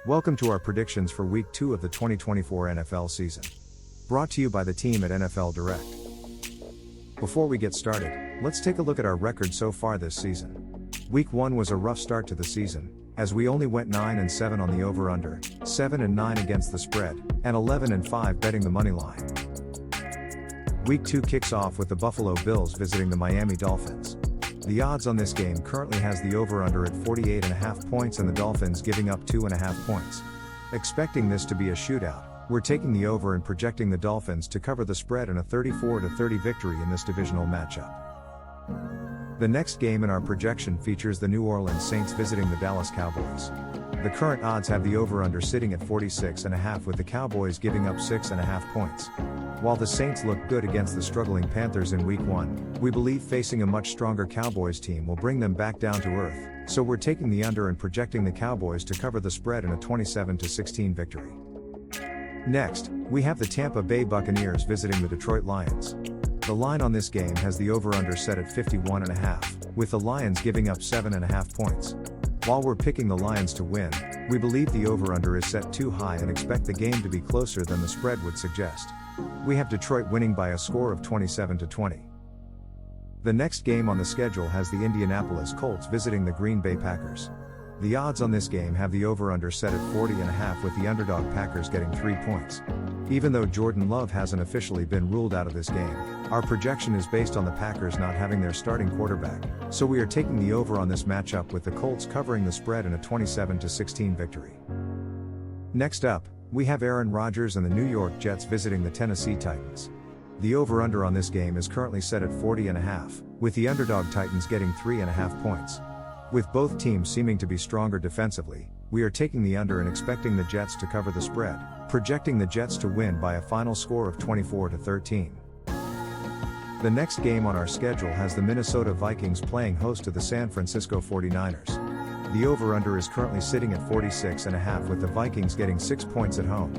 Welcome to our predictions for Week 2 of the 2024 NFL season. Brought to you by the team at NFL Direct. Before we get started, let's take a look at our record so far this season. Week 1 was a rough start to the season, as we only went 9-7 on the over-under, 7-9 against the spread, and 11-5 betting the money line. Week 2 kicks off with the Buffalo Bills visiting the Miami Dolphins. The odds on this game currently has the over-under at 48.5 points and the Dolphins giving up 2.5 points. Expecting this to be a shootout, we're taking the over and projecting the Dolphins to cover the spread in a 34-30 victory in this divisional matchup. The next game in our projection features the New Orleans Saints visiting the Dallas Cowboys. The current odds have the over-under sitting at 46.5 with the Cowboys giving up 6.5 points. While the Saints look good against the struggling Panthers in Week 1, we believe facing a much stronger Cowboys team will bring them back down to earth, so we're taking the under and projecting the Cowboys to cover the spread in a 27-16 victory. Next, we have the Tampa Bay Buccaneers visiting the Detroit Lions. The line on this game has the over-under set at 51.5, with the Lions giving up 7.5 points. While we're picking the Lions to win, we believe the over-under is set too high and expect the game to be closer than the spread would suggest. We have Detroit winning by a score of 27-20. The next game on the schedule has the Indianapolis Colts visiting the Green Bay Packers. The odds on this game have the over-under set at 40.5 with the underdog Packers getting 3 points. Even though Jordan Love hasn't officially been ruled out of this game, our projection is based on the Packers not having their starting quarterback, so we are taking the over on this matchup with the Colts covering the spread in a 27-16 victory. Next up, we have Aaron Rodgers and the New York Jets visiting the Tennessee Titans. The over-under on this game is currently set at 40.5, with the underdog Titans getting 3.5 points. With both teams seeming to be stronger defensively, we are taking the under and expecting the Jets to cover the spread, projecting the Jets to win by a final score of 24-13. The next game on our schedule has the Minnesota Vikings playing host to the San Francisco 49ers. The over-under is currently sitting at 46.5 with the Vikings getting 6 points at home.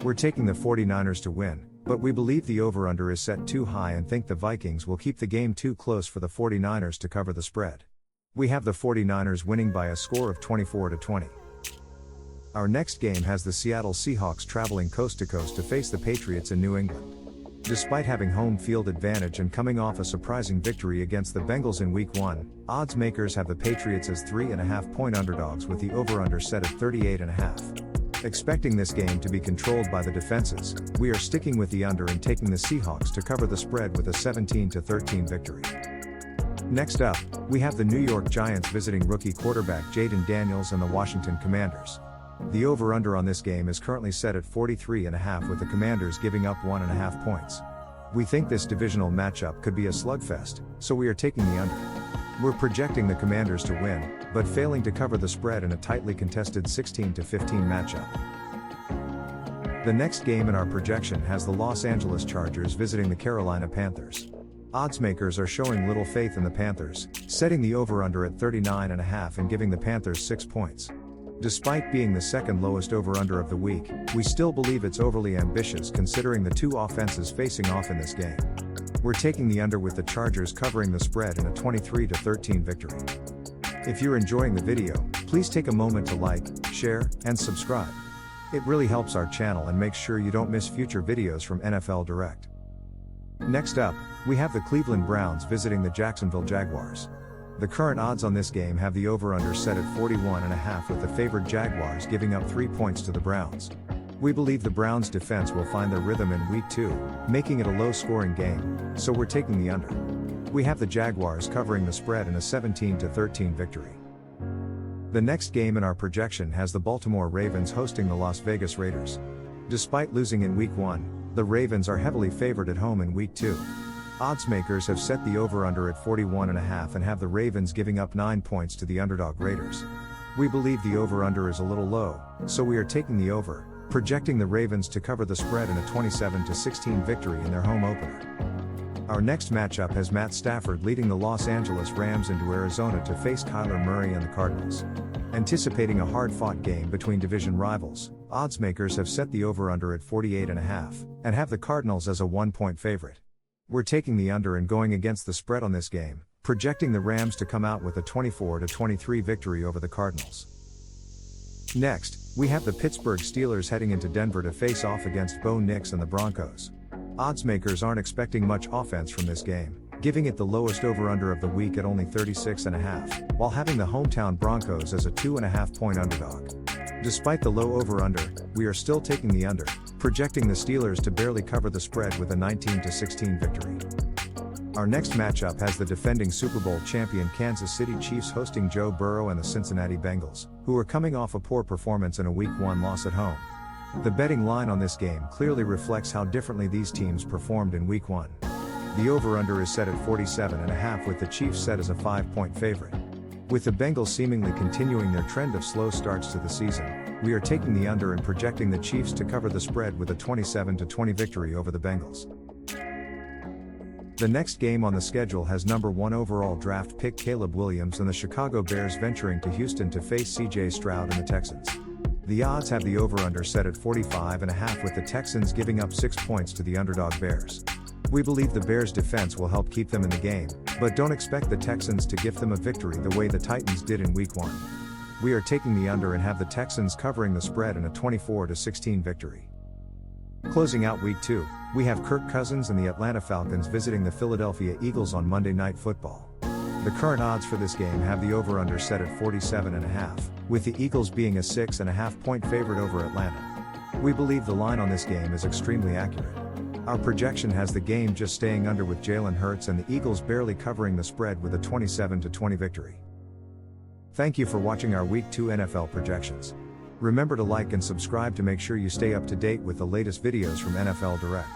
We're taking the 49ers to win, but we believe the over-under is set too high and think the Vikings will keep the game too close for the 49ers to cover the spread. We have the 49ers winning by a score of 24-20. Our next game has the Seattle Seahawks traveling coast to coast to face the Patriots in New England. Despite having home field advantage and coming off a surprising victory against the Bengals in Week 1, odds makers have the Patriots as 3.5-point underdogs with the over-under set at 38.5. Expecting this game to be controlled by the defenses, we are sticking with the under and taking the Seahawks to cover the spread with a 17-13 victory. Next up, we have the New York Giants visiting rookie quarterback Jayden Daniels and the Washington Commanders. The over-under on this game is currently set at 43.5 with the Commanders giving up 1.5 points. We think this divisional matchup could be a slugfest, so we are taking the under. We're projecting the Commanders to win, but failing to cover the spread in a tightly contested 16-15 matchup. The next game in our projection has the Los Angeles Chargers visiting the Carolina Panthers. Odds makers are showing little faith in the Panthers, setting the over-under at 39.5 and giving the Panthers 6 points. Despite being the second lowest over-under of the week, we still believe it's overly ambitious considering the two offenses facing off in this game. We're taking the under with the Chargers covering the spread in a 23-13 victory. If you're enjoying the video, please take a moment to like, share, and subscribe. It really helps our channel and makes sure you don't miss future videos from NFL Direct. Next up, we have the Cleveland Browns visiting the Jacksonville Jaguars. The current odds on this game have the over-under set at 41.5 with the favored Jaguars giving up 3 points to the Browns. We believe the Browns' defense will find their rhythm in Week 2, making it a low-scoring game, so we're taking the under. We have the Jaguars covering the spread in a 17-13 victory. The next game in our projection has the Baltimore Ravens hosting the Las Vegas Raiders. Despite losing in Week 1, the Ravens are heavily favored at home in Week 2. Odds makers have set the over-under at 41.5 and have the Ravens giving up 9 points to the underdog Raiders. We believe the over-under is a little low, so we are taking the over, projecting the Ravens to cover the spread in a 27-16 victory in their home opener. Our next matchup has Matt Stafford leading the Los Angeles Rams into Arizona to face Kyler Murray and the Cardinals. Anticipating a hard-fought game between division rivals, odds makers have set the over-under at 48.5 and have the Cardinals as a 1-point favorite. We're taking the under and going against the spread on this game, projecting the Rams to come out with a 24-23 victory over the Cardinals. Next, We have the Pittsburgh Steelers heading into Denver to face off against Bo Nix and the Broncos. Oddsmakers aren't expecting much offense from this game, giving it the lowest over-under of the week at only 36.5, while having the hometown Broncos as a 2.5-point underdog. Despite the low over-under, we are still taking the under, projecting the Steelers to barely cover the spread with a 19-16 victory. Our next matchup has the defending Super Bowl champion Kansas City Chiefs hosting Joe Burrow and the Cincinnati Bengals, who are coming off a poor performance in a Week 1 loss at home. The betting line on this game clearly reflects how differently these teams performed in Week 1. The over-under is set at 47.5 with the Chiefs set as a 5-point favorite. With the Bengals seemingly continuing their trend of slow starts to the season, we are taking the under and projecting the Chiefs to cover the spread with a 27-20 victory over the Bengals. The next game on the schedule has number 1 overall draft pick Caleb Williams and the Chicago Bears venturing to Houston to face CJ Stroud and the Texans. The odds have the over-under set at 45.5 with the Texans giving up 6 points to the underdog Bears. We believe the Bears' defense will help keep them in the game, but don't expect the Texans to gift them a victory the way the Titans did in Week 1. We are taking the under and have the Texans covering the spread in a 24-16 victory. Closing out Week 2, we have Kirk Cousins and the Atlanta Falcons visiting the Philadelphia Eagles on Monday Night Football. The current odds for this game have the over-under set at 47.5, with the Eagles being a 6.5-point favorite over Atlanta. We believe the line on this game is extremely accurate. Our projection has the game just staying under with Jalen Hurts and the Eagles barely covering the spread with a 27-20 victory. Thank you for watching our Week 2 NFL projections. Remember to like and subscribe to make sure you stay up to date with the latest videos from NFL Direct.